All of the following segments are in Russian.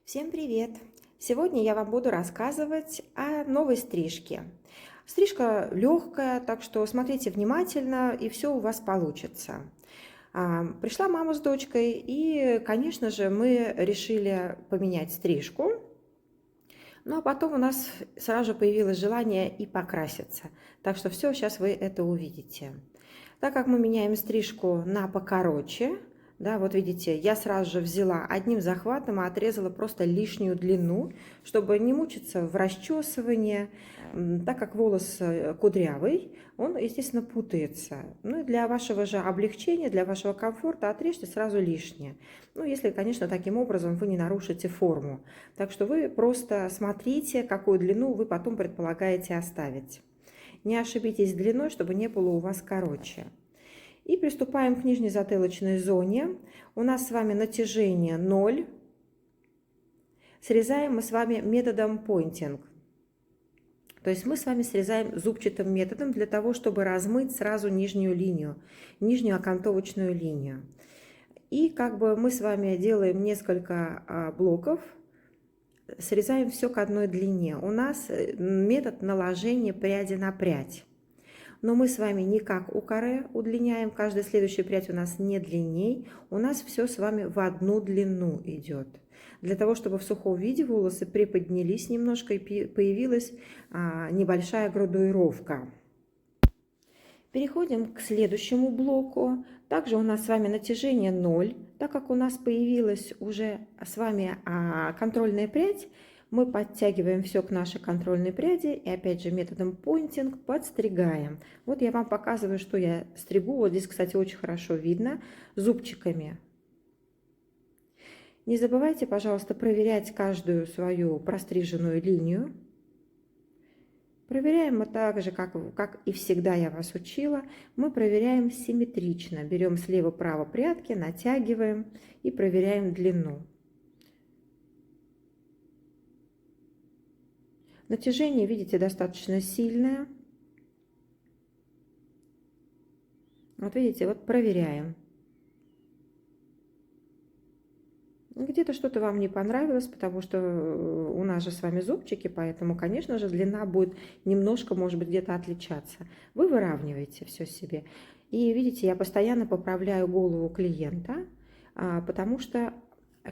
Всем привет! Сегодня я вам буду рассказывать о новой стрижке. Стрижка легкая, так что смотрите внимательно, и все у вас получится. Пришла мама с дочкой, и, конечно же, мы решили поменять стрижку. Ну а потом у нас сразу же появилось желание и покраситься. Так что все, сейчас вы это увидите. Так как мы меняем стрижку на покороче, да, вот видите, я сразу же взяла одним захватом и отрезала просто лишнюю длину, чтобы не мучиться в расчесывании, так как волос кудрявый, он, естественно, путается. Ну и для вашего же облегчения, для вашего комфорта отрежьте сразу лишнее. Ну, если, конечно, таким образом вы не нарушите форму. Так что вы просто смотрите, какую длину вы потом предполагаете оставить. Не ошибитесь с длиной, чтобы не было у вас короче. И приступаем к нижней затылочной зоне. У нас с вами натяжение 0. Срезаем мы с вами методом pointing. То есть мы с вами срезаем зубчатым методом для того, чтобы размыть сразу нижнюю линию, нижнюю окантовочную линию. И как бы мы с вами делаем несколько блоков, срезаем все к одной длине. У нас метод наложения пряди на прядь. Но мы с вами не как у каре удлиняем, каждая следующая прядь у нас не длинней, у нас все с вами в одну длину идет. Для того, чтобы в сухом виде волосы приподнялись немножко и появилась небольшая градуировка. Переходим к следующему блоку. Также у нас с вами натяжение 0. Так как у нас появилась уже с вами контрольная прядь, мы подтягиваем все к нашей контрольной пряди и опять же методом pointing подстригаем. Вот я вам показываю, что я стригу. Вот здесь, кстати, очень хорошо видно зубчиками. Не забывайте, пожалуйста, проверять каждую свою простриженную линию. Проверяем мы так же, как и всегда я вас учила. Мы проверяем симметрично. Берем слева-право прядки, натягиваем и проверяем длину. Натяжение, видите, достаточно сильное. Вот видите, вот проверяем. Где-то что-то вам не понравилось, потому что у нас же с вами зубчики, поэтому, конечно же, длина будет немножко, может быть, где-то отличаться. Вы выравниваете все себе. И видите, я постоянно поправляю голову клиента, потому что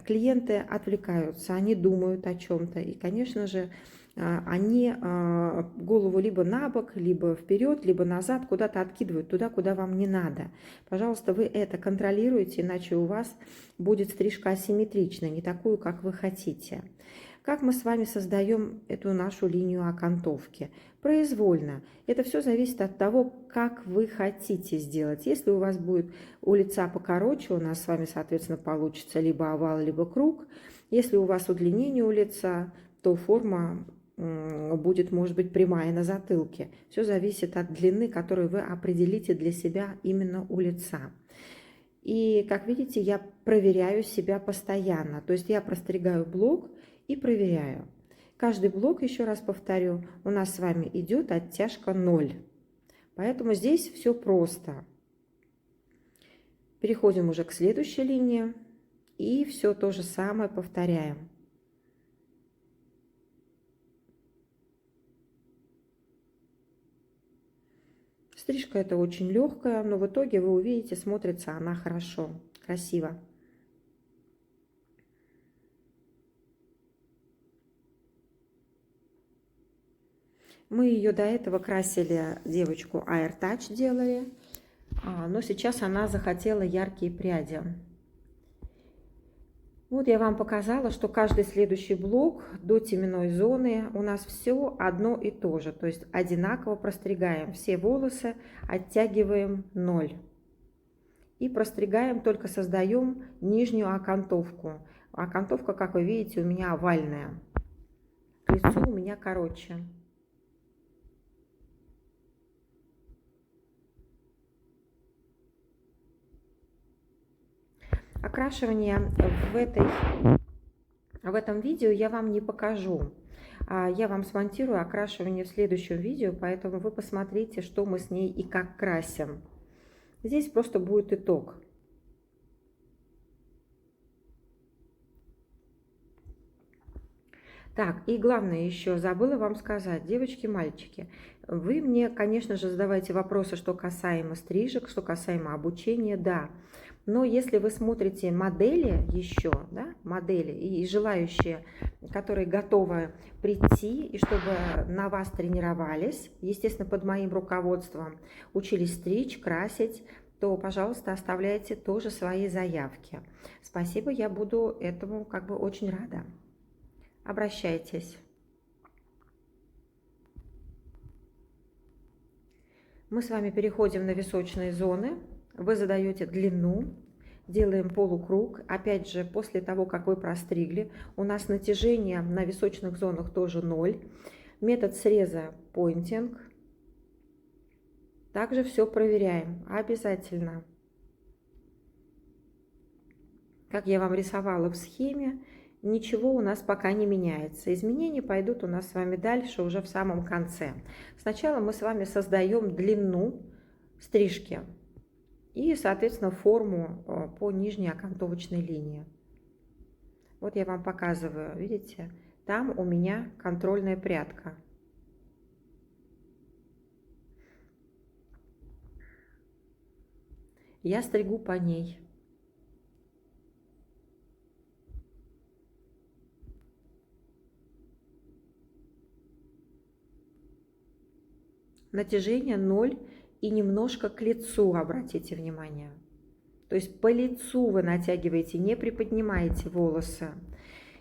клиенты отвлекаются, они думают о чем-то. И, конечно же, они голову либо на бок, либо вперед, либо назад куда-то откидывают, туда, куда вам не надо. Пожалуйста, вы это контролируете, иначе у вас будет стрижка асимметричная, не такую, как вы хотите. Как мы с вами создаем эту нашу линию окантовки? Произвольно. Это все зависит от того, как вы хотите сделать. Если у вас будет у лица покороче, у нас с вами, соответственно, получится либо овал, либо круг. Если у вас удлинение у лица, то форма будет, может быть, прямая на затылке. Все зависит от длины, которую вы определите для себя именно у лица. И, как видите, я проверяю себя постоянно. То есть я простригаю блок и проверяю. Каждый блок, еще раз повторю, у нас с вами идет оттяжка 0. Поэтому здесь все просто. Переходим уже к следующей линии. И все то же самое повторяем. Стрижка это очень легкая, но в итоге вы увидите, смотрится она хорошо, красиво. Мы ее до этого красили, девочку Air Touch делали, но сейчас она захотела яркие пряди. Вот я вам показала, что каждый следующий блок до теменной зоны у нас все одно и то же. То есть одинаково простригаем все волосы, оттягиваем 0. И простригаем, только создаем нижнюю окантовку. Окантовка, как вы видите, у меня овальная. К лицу у меня короче. Окрашивание в этом видео я вам не покажу. Я вам смонтирую окрашивание в следующем видео, поэтому вы посмотрите, что мы с ней и как красим. Здесь просто будет итог. Так, и главное еще, забыла вам сказать, девочки, мальчики, вы мне, конечно же, задавайте вопросы, что касаемо стрижек, что касаемо обучения, да. Но если вы смотрите модели еще, да, модели и желающие, которые готовы прийти и чтобы на вас тренировались, естественно, под моим руководством, учились стричь, красить, то, пожалуйста, оставляйте тоже свои заявки. Спасибо, я буду этому как бы очень рада. Обращайтесь. Мы с вами переходим на височные зоны. Вы задаете длину, делаем полукруг. Опять же, после того, как вы простригли, у нас натяжение на височных зонах тоже 0. Метод среза pointing. Также все проверяем обязательно. Как я вам рисовала в схеме, ничего у нас пока не меняется. Изменения пойдут у нас с вами дальше, уже в самом конце. Сначала мы с вами создаем длину стрижки и, соответственно, форму по нижней окантовочной линии. Вот я вам показываю, видите, там у меня контрольная прядка. Я стригу по ней. Натяжение 0 и немножко к лицу, обратите внимание. То есть по лицу вы натягиваете, не приподнимаете волосы.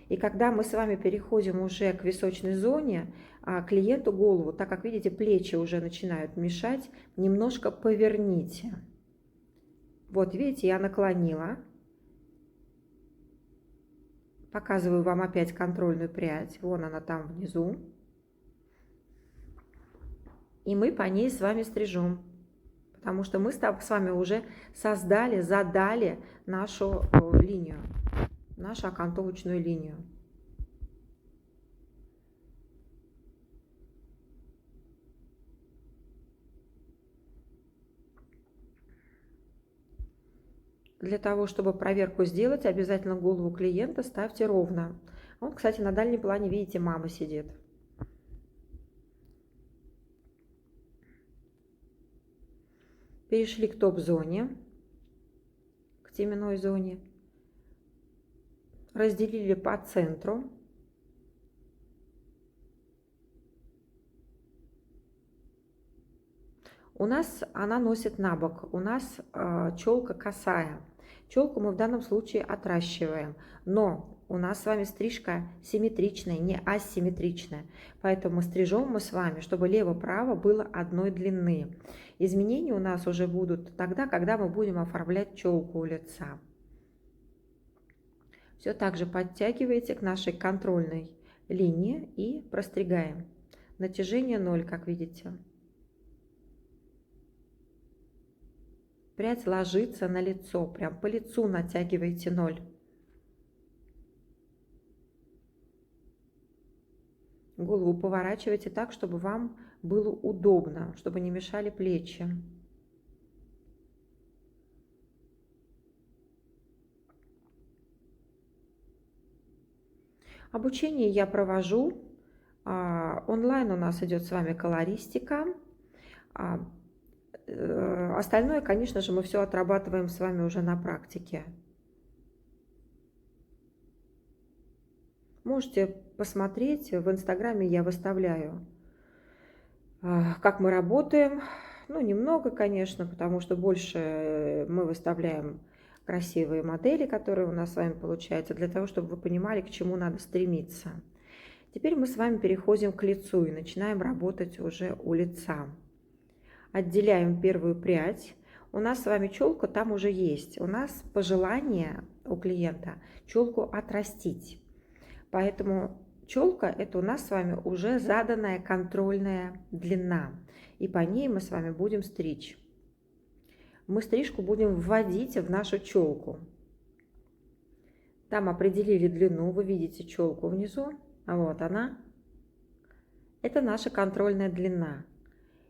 И когда мы с вами переходим уже к височной зоне, клиенту голову, так как, видите, плечи уже начинают мешать, немножко поверните. Вот, видите, я наклонила. Показываю вам опять контрольную прядь. Вон она там внизу. И мы по ней с вами стрижем, потому что мы с вами уже создали, задали нашу линию, нашу окантовочную линию. Для того, чтобы проверку сделать, обязательно голову клиента ставьте ровно. Вот, кстати, на дальнем плане, видите, мама сидит. Перешли к топ-зоне, к теменной зоне. Разделили по центру. У нас она носит на бок, у нас челка косая. Челку мы в данном случае отращиваем, но у нас с вами стрижка симметричная, не асимметричная. Поэтому стрижем мы с вами, чтобы лево-право было одной длины. Изменения у нас уже будут тогда, когда мы будем оформлять челку у лица. Все так же подтягиваете к нашей контрольной линии и простригаем. Натяжение 0, как видите. Прядь ложится на лицо, прям по лицу натягиваете 0. Голову поворачивайте так, чтобы вам было удобно, чтобы не мешали плечи. Обучение я провожу. Онлайн у нас идет с вами колористика. Остальное, конечно же, мы все отрабатываем с вами уже на практике. Можете посмотреть, в Инстаграме я выставляю, как мы работаем. Ну, немного, конечно, потому что больше мы выставляем красивые модели, которые у нас с вами получаются, для того, чтобы вы понимали, к чему надо стремиться. Теперь мы с вами переходим к лицу и начинаем работать уже у лица. Отделяем первую прядь. У нас с вами челка там уже есть. У нас пожелание у клиента челку отрастить. Поэтому челка это у нас с вами уже заданная контрольная длина. И по ней мы с вами будем стричь. Мы стрижку будем вводить в нашу челку. Там определили длину. Вы видите челку внизу. Вот она. Это наша контрольная длина.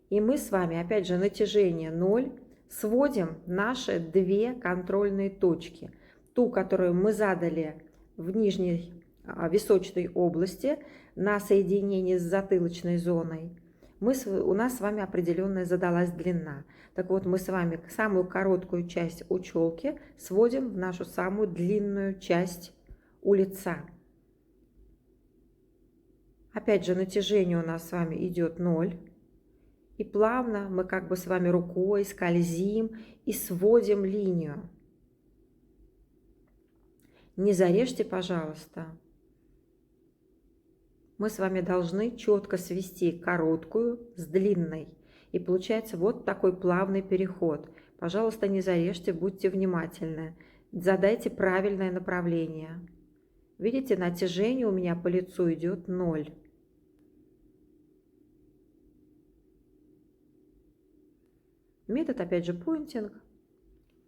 И мы с вами, опять же, натяжение 0, сводим наши две контрольные точки. Ту, которую мы задали в нижней височной области на соединении с затылочной зоной, у нас с вами определенная задалась длина. Так вот, мы с вами самую короткую часть у челки сводим в нашу самую длинную часть у лица. Опять же, натяжение у нас с вами идет 0. И плавно мы как бы с вами рукой скользим и сводим линию. Не зарежьте, пожалуйста. Мы с вами должны четко свести короткую с длинной. И получается вот такой плавный переход. Пожалуйста, не зарежьте, будьте внимательны. Задайте правильное направление. Видите, натяжение у меня по лицу идет 0. Метод, опять же, поинтинг.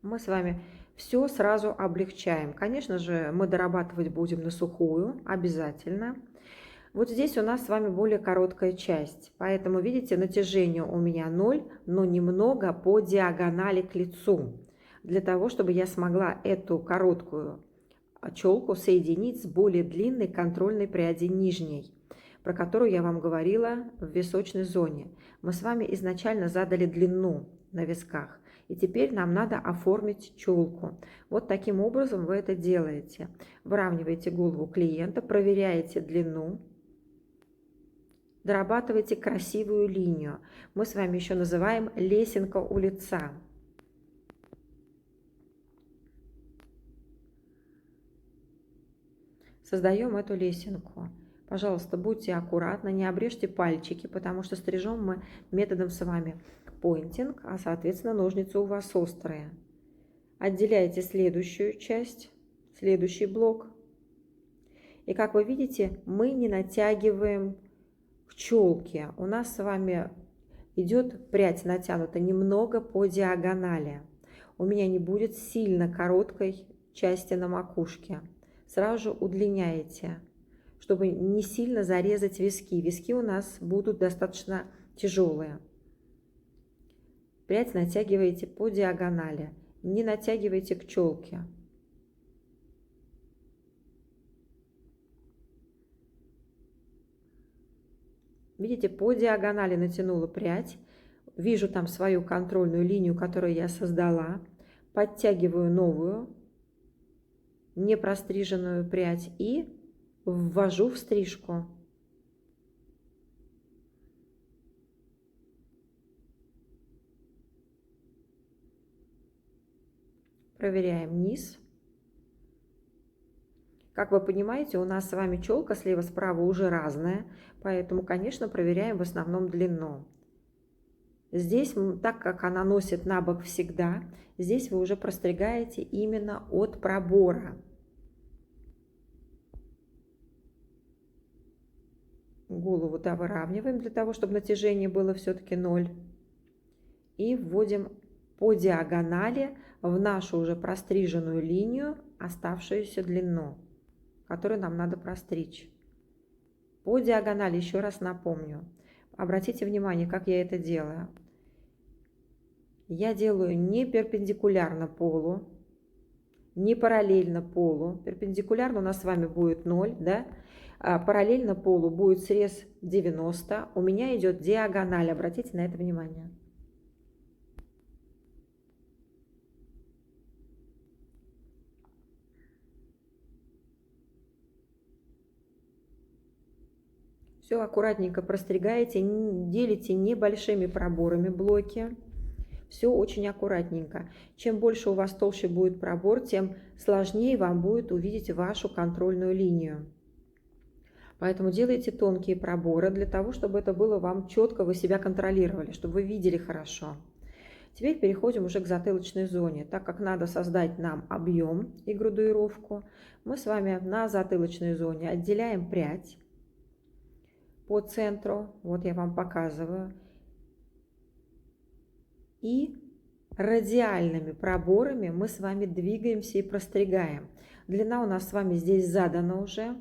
Мы с вами все сразу облегчаем. Конечно же, мы дорабатывать будем на сухую, обязательно. Вот здесь у нас с вами более короткая часть, поэтому, видите, натяжение у меня 0, но немного по диагонали к лицу, для того, чтобы я смогла эту короткую челку соединить с более длинной контрольной пряди нижней, про которую я вам говорила в височной зоне. Мы с вами изначально задали длину на висках, и теперь нам надо оформить челку. Вот таким образом вы это делаете. Выравниваете голову клиента, проверяете длину, дорабатывайте красивую линию. Мы с вами еще называем лесенка у лица. Создаем эту лесенку. Пожалуйста, будьте аккуратны, не обрежьте пальчики, потому что стрижем мы методом с вами поинтинг, а соответственно ножницы у вас острые. Отделяйте следующую часть, следующий блок. И как вы видите, мы не натягиваем к челке. У нас с вами идет прядь натянута немного по диагонали. У меня не будет сильно короткой части на макушке. Сразу же удлиняете, чтобы не сильно зарезать виски. Виски у нас будут достаточно тяжелые. Прядь натягиваете по диагонали, не натягивайте к челке. Видите, по диагонали натянула прядь, вижу там свою контрольную линию, которую я создала, подтягиваю новую, не простриженную прядь и ввожу в стрижку. Проверяем низ. Как вы понимаете, у нас с вами челка слева-справа уже разная, поэтому, конечно, проверяем в основном длину. Здесь, так как она носит на бок всегда, здесь вы уже простригаете именно от пробора. Голову, да, выравниваем для того, чтобы натяжение было все-таки 0. И вводим по диагонали в нашу уже простриженную линию оставшуюся длину, которую нам надо простричь. По диагонали, еще раз напомню, обратите внимание, как я это делаю. Я делаю не перпендикулярно полу, не параллельно полу. Перпендикулярно у нас с вами будет 0, да? А параллельно полу будет срез 90. У меня идет диагональ, обратите на это внимание. Все аккуратненько простригаете, делите небольшими проборами блоки. Все очень аккуратненько. Чем больше у вас толще будет пробор, тем сложнее вам будет увидеть вашу контрольную линию. Поэтому делайте тонкие проборы для того, чтобы это было вам четко, вы себя контролировали, чтобы вы видели хорошо. Теперь переходим уже к затылочной зоне. Так как надо создать нам объем и градуировку, мы с вами на затылочной зоне отделяем прядь по центру. Вот я вам показываю. И радиальными проборами мы с вами двигаемся и простригаем. Длина у нас с вами здесь задана уже.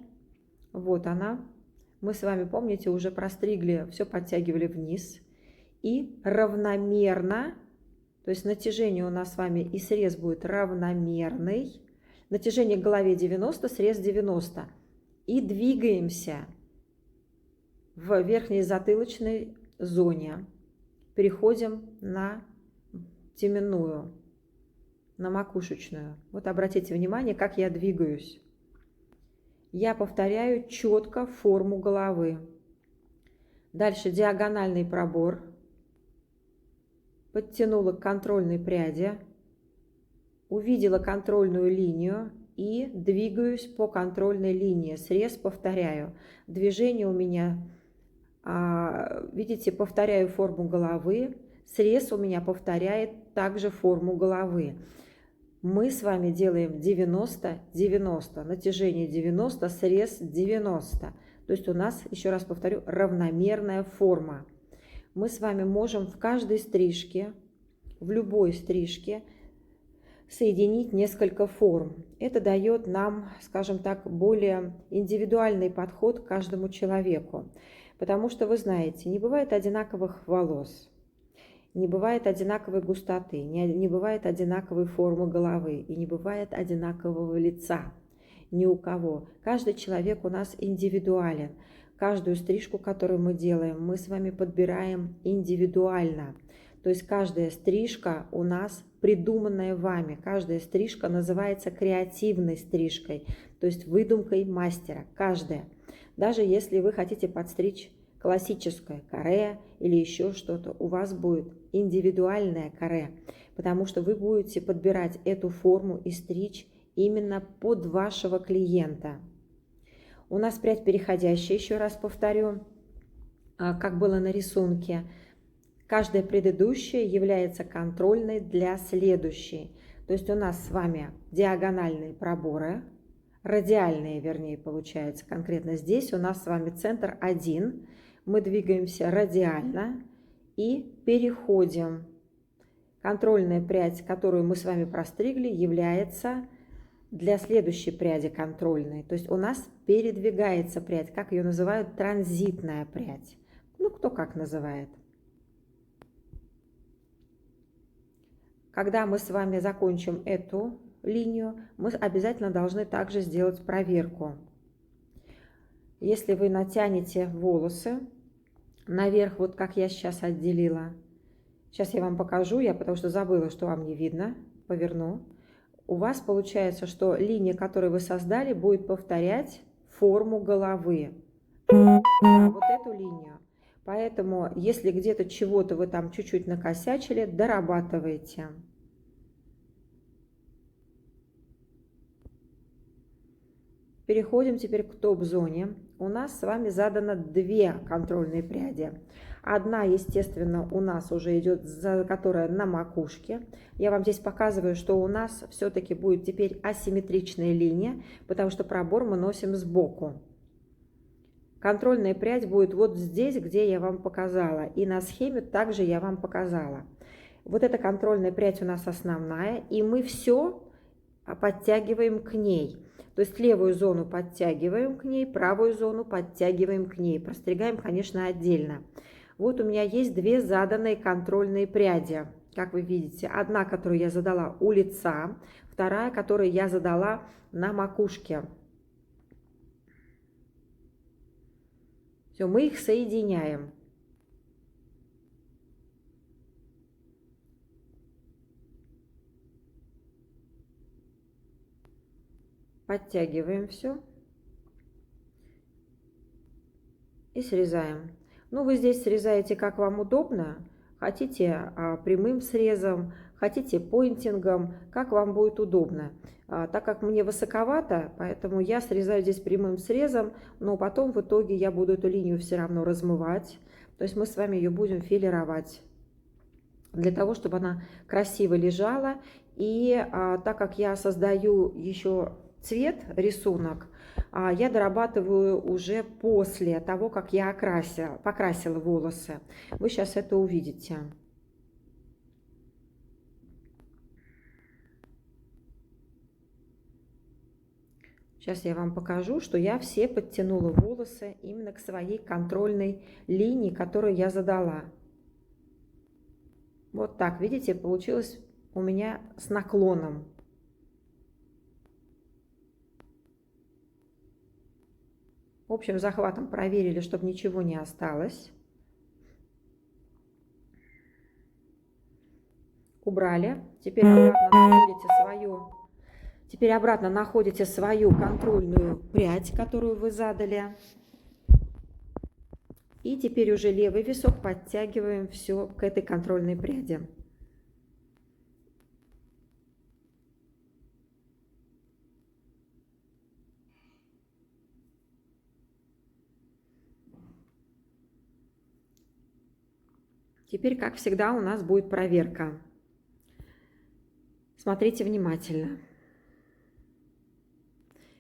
Вот она. Мы с вами, помните, уже простригли, все подтягивали вниз. И равномерно, то есть натяжение у нас с вами и срез будет равномерный. Натяжение к голове 90, срез 90. и двигаемся в верхней затылочной зоне. Переходим на теменную, на макушечную. Вот обратите внимание, как я двигаюсь. Я повторяю четко форму головы. Дальше диагональный пробор. Подтянула к контрольной пряди. Увидела контрольную линию и двигаюсь по контрольной линии. Срез повторяю. Движение у меня, видите, повторяю форму головы. Срез у меня повторяет также форму головы. Мы с вами делаем 90-90. Натяжение 90, срез 90. То есть у нас, еще раз повторю, равномерная форма. Мы с вами можем в каждой стрижке, в любой стрижке, соединить несколько форм. Это дает нам, скажем так, более индивидуальный подход к каждому человеку. Потому что, вы знаете, не бывает одинаковых волос, не бывает одинаковой густоты, не бывает одинаковой формы головы и не бывает одинакового лица ни у кого. Каждый человек у нас индивидуален. Каждую стрижку, которую мы делаем, мы с вами подбираем индивидуально. То есть каждая стрижка у нас придуманная вами. Каждая стрижка называется креативной стрижкой, то есть выдумкой мастера. Каждая. Даже если вы хотите подстричь классическое каре или еще что-то, у вас будет индивидуальное каре, потому что вы будете подбирать эту форму и стричь именно под вашего клиента. У нас прядь переходящая, еще раз повторю, как было на рисунке. Каждая предыдущая является контрольной для следующей. То есть у нас с вами диагональные проборы, радиальные, вернее, получается конкретно здесь. У нас с вами центр 1. Мы двигаемся радиально и переходим. Контрольная прядь, которую мы с вами простригли, является для следующей пряди контрольной. То есть у нас передвигается прядь, как ее называют, транзитная прядь. Ну, кто как называет. Когда мы с вами закончим эту линию, мы обязательно должны также сделать проверку. Если вы натянете волосы наверх, вот как я сейчас отделила, сейчас я вам покажу, потому что забыла, что вам не видно, поверну. У вас получается, что линия, которую вы создали, будет повторять форму головы. Да, вот эту линию. Поэтому, если где-то чего-то вы там чуть-чуть накосячили, дорабатывайте. Переходим теперь к топ-зоне. У нас с вами задано 2 контрольные пряди. Одна, естественно, у нас уже идет, которая на макушке. Я вам здесь показываю, что у нас все-таки будет теперь асимметричная линия, потому что пробор мы носим сбоку. Контрольная прядь будет вот здесь, где я вам показала. И на схеме также я вам показала. Вот эта контрольная прядь у нас основная, и мы все подтягиваем к ней. То есть левую зону подтягиваем к ней, правую зону подтягиваем к ней. Простригаем, конечно, отдельно. Вот у меня есть 2 заданные контрольные пряди. Как вы видите, одна, которую я задала у лица, вторая, которую я задала на макушке. Все, мы их соединяем. Подтягиваем все и срезаем. Ну, вы здесь срезаете, как вам удобно. Хотите прямым срезом, хотите поинтингом, как вам будет удобно. Так как мне высоковато, поэтому я срезаю здесь прямым срезом, но потом в итоге я буду эту линию все равно размывать. То есть мы с вами ее будем филировать, для того, чтобы она красиво лежала. И так как я создаю еще цвет, рисунок, я дорабатываю уже после того, как я покрасила волосы. Вы сейчас это увидите. Сейчас я вам покажу, что я все подтянула волосы именно к своей контрольной линии, которую я задала. Вот так, видите, получилось у меня с наклоном. Общим захватом проверили, чтобы ничего не осталось. Убрали. Теперь обратно находите свою контрольную прядь, которую вы задали. И теперь уже левый висок подтягиваем все к этой контрольной пряди. Теперь, как всегда, у нас будет проверка. Смотрите внимательно.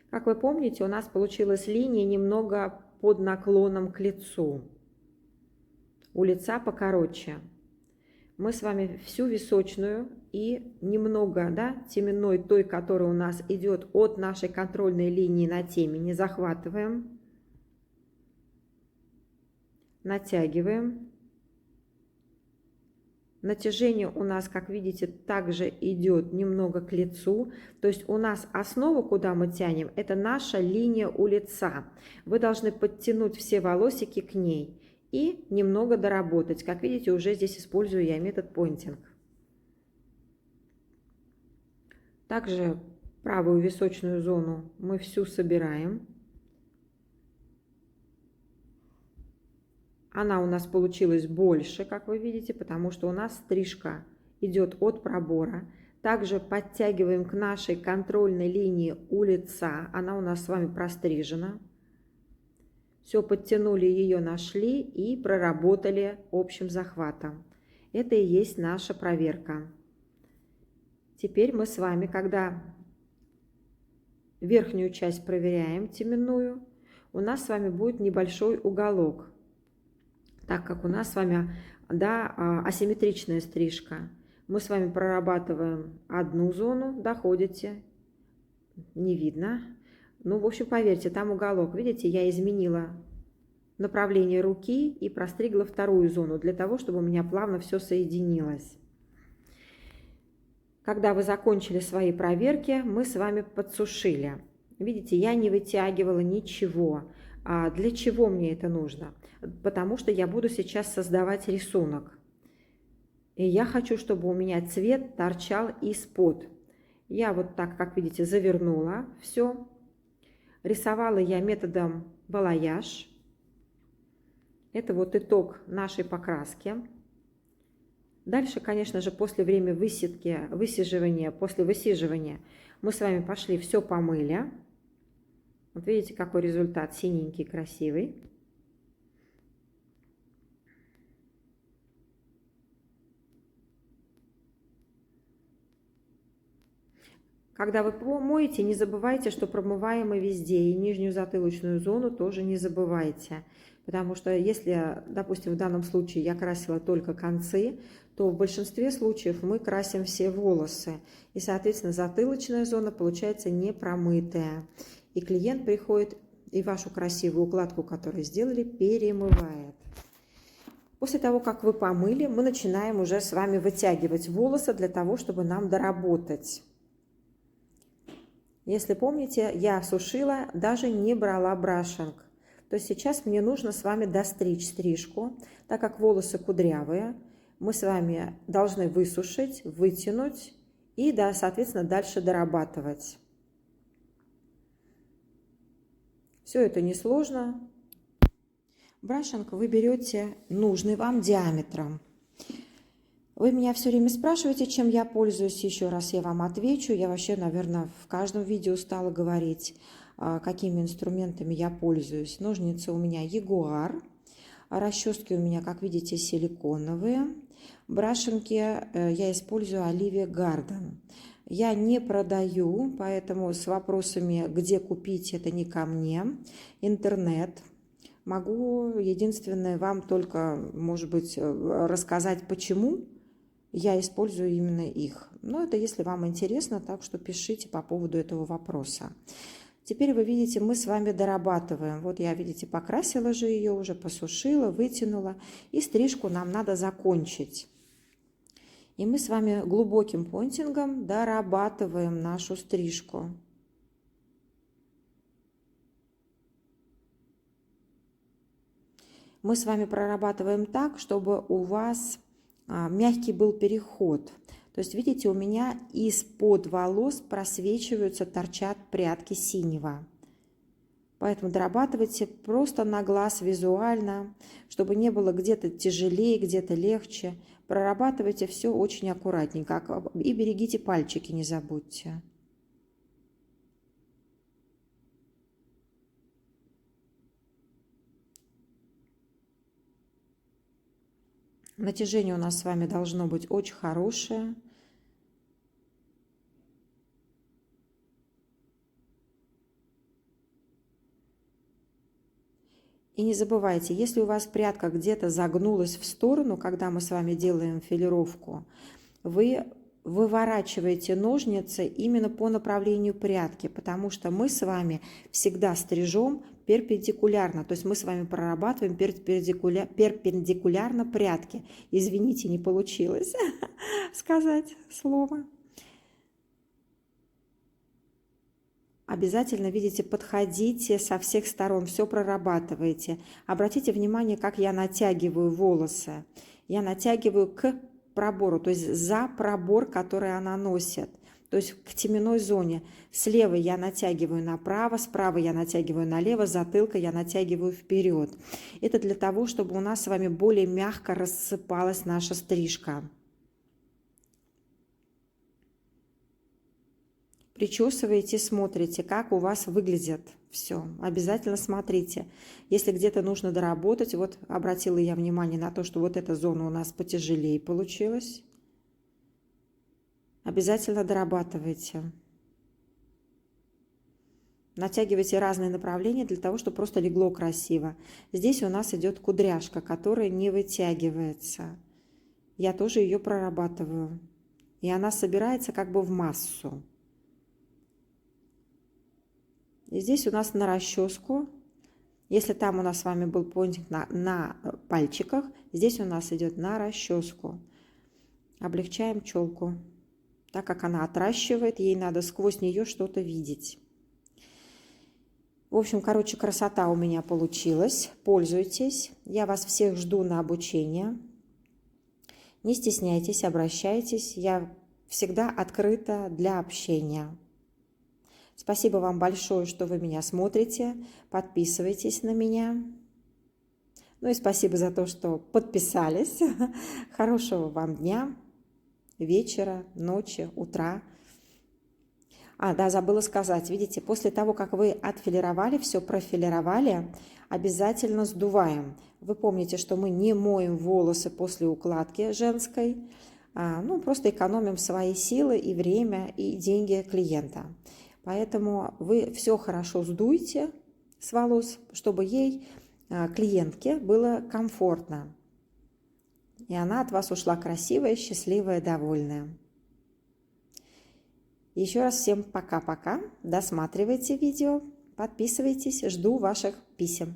Как вы помните, у нас получилась линия немного под наклоном к лицу. У лица покороче. Мы с вами всю височную и немного, да, теменной, той, которая у нас идет от нашей контрольной линии на темени, захватываем, натягиваем. Натяжение у нас, как видите, также идет немного к лицу. То есть у нас основа, куда мы тянем, это наша линия у лица. Вы должны подтянуть все волосики к ней и немного доработать. Как видите, уже здесь использую я метод понтинг. Также правую височную зону мы всю собираем. Она у нас получилась больше, как вы видите, потому что у нас стрижка идет от пробора. Также подтягиваем к нашей контрольной линии у лица. Она у нас с вами прострижена. Все, подтянули ее, нашли и проработали общим захватом. Это и есть наша проверка. Теперь мы с вами, когда верхнюю часть проверяем, теменную, у нас с вами будет небольшой уголок. Так как у нас с вами, да, асимметричная стрижка, мы с вами прорабатываем одну зону, доходите, не видно. Ну, в общем, поверьте, там уголок. Видите, я изменила направление руки и простригла вторую зону, для того, чтобы у меня плавно все соединилось. Когда вы закончили свои проверки, мы с вами подсушили. Видите, я не вытягивала ничего. А для чего мне это нужно? Потому что я буду сейчас создавать рисунок. И я хочу, чтобы у меня цвет торчал из-под. Я вот так, как видите, завернула все. Рисовала я методом балаяж. Это вот итог нашей покраски. Дальше, конечно же, после времени высиживания, после высиживания мы с вами пошли, все помыли. Вот видите, какой результат, синенький, красивый. Когда вы моете, не забывайте, что промываем и везде, и нижнюю затылочную зону тоже не забывайте. Потому что если, допустим, в данном случае я красила только концы, то в большинстве случаев мы красим все волосы. И, соответственно, затылочная зона получается не промытая. И клиент приходит и вашу красивую укладку, которую сделали, перемывает. После того, как вы помыли, мы начинаем уже с вами вытягивать волосы для того, чтобы нам доработать. Если помните, я сушила, даже не брала брашинг. То есть сейчас мне нужно с вами достричь стрижку, так как волосы кудрявые. Мы с вами должны высушить, вытянуть и, да, соответственно, дальше дорабатывать. Все это несложно. Брашинг вы берете нужный вам диаметром. Вы меня все время спрашиваете, чем я пользуюсь. Еще раз я вам отвечу. Я вообще, наверное, в каждом видео стала говорить, какими инструментами я пользуюсь. Ножницы у меня Ягуар. Расчески у меня, как видите, силиконовые. Брашинки я использую Olivia Garden. Я не продаю, поэтому с вопросами, где купить, это не ко мне. Интернет. Могу единственное вам только, может быть, рассказать, почему я использую именно их. Но это если вам интересно, так что пишите по поводу этого вопроса. Теперь вы видите, мы с вами дорабатываем. Вот я, видите, покрасила же ее уже, посушила, вытянула. И стрижку нам надо закончить. И мы с вами глубоким понтингом дорабатываем нашу стрижку. мы с вами прорабатываем так, чтобы у вас мягкий был переход. То есть, видите, у меня из-под волос просвечиваются, торчат прядки синего. Поэтому дорабатывайте просто на глаз визуально, чтобы не было где-то тяжелее, где-то легче. Прорабатывайте все очень аккуратненько. И берегите пальчики, не забудьте. Натяжение у нас с вами должно быть очень хорошее. И не забывайте, если у вас прядка где-то загнулась в сторону, когда мы с вами делаем филировку, вы выворачиваете ножницы именно по направлению прядки, потому что мы с вами всегда стрижем перпендикулярно, то есть мы с вами прорабатываем перпендикулярно прядки. Извините, не получилось сказать слово. Обязательно, видите, подходите со всех сторон, все прорабатываете. Обратите внимание, как я натягиваю волосы. Я натягиваю к пробору, то есть за пробор, который она носит, то есть к теменной зоне. Слева я натягиваю направо, справа я натягиваю налево, затылка я натягиваю вперед. Это для того, чтобы у нас с вами более мягко рассыпалась наша стрижка. Причесываете, смотрите, как у вас выглядит все. Обязательно смотрите. Если где-то нужно доработать, вот обратила я внимание на то, что вот эта зона у нас потяжелее получилась. Обязательно дорабатывайте. Натягивайте разные направления для того, чтобы просто легло красиво. Здесь у нас идет кудряшка, которая не вытягивается. Я тоже ее прорабатываю. И она собирается как бы в массу. И здесь у нас на расческу, если там у нас с вами был понтик на пальчиках, здесь у нас идет на расческу. Облегчаем челку. Так как она отращивает, ей надо сквозь нее что-то видеть. В общем, короче, красота у меня получилась. Пользуйтесь. Я вас всех жду на обучение. Не стесняйтесь, обращайтесь. Я всегда открыта для общения. Спасибо вам большое, что вы меня смотрите. Подписывайтесь на меня. Ну и спасибо за то, что подписались. Хорошего вам дня, вечера, ночи, утра. Да, забыла сказать. Видите, после того, как вы отфилировали, все профилировали, обязательно сдуваем. Вы помните, что мы не моем волосы после укладки женской. Ну, просто экономим свои силы и время, и деньги клиента. Поэтому вы все хорошо сдуйте с волос, чтобы ей, клиентке, было комфортно. И она от вас ушла красивая, счастливая, довольная. Еще раз всем пока-пока. Досматривайте видео, подписывайтесь, жду ваших писем.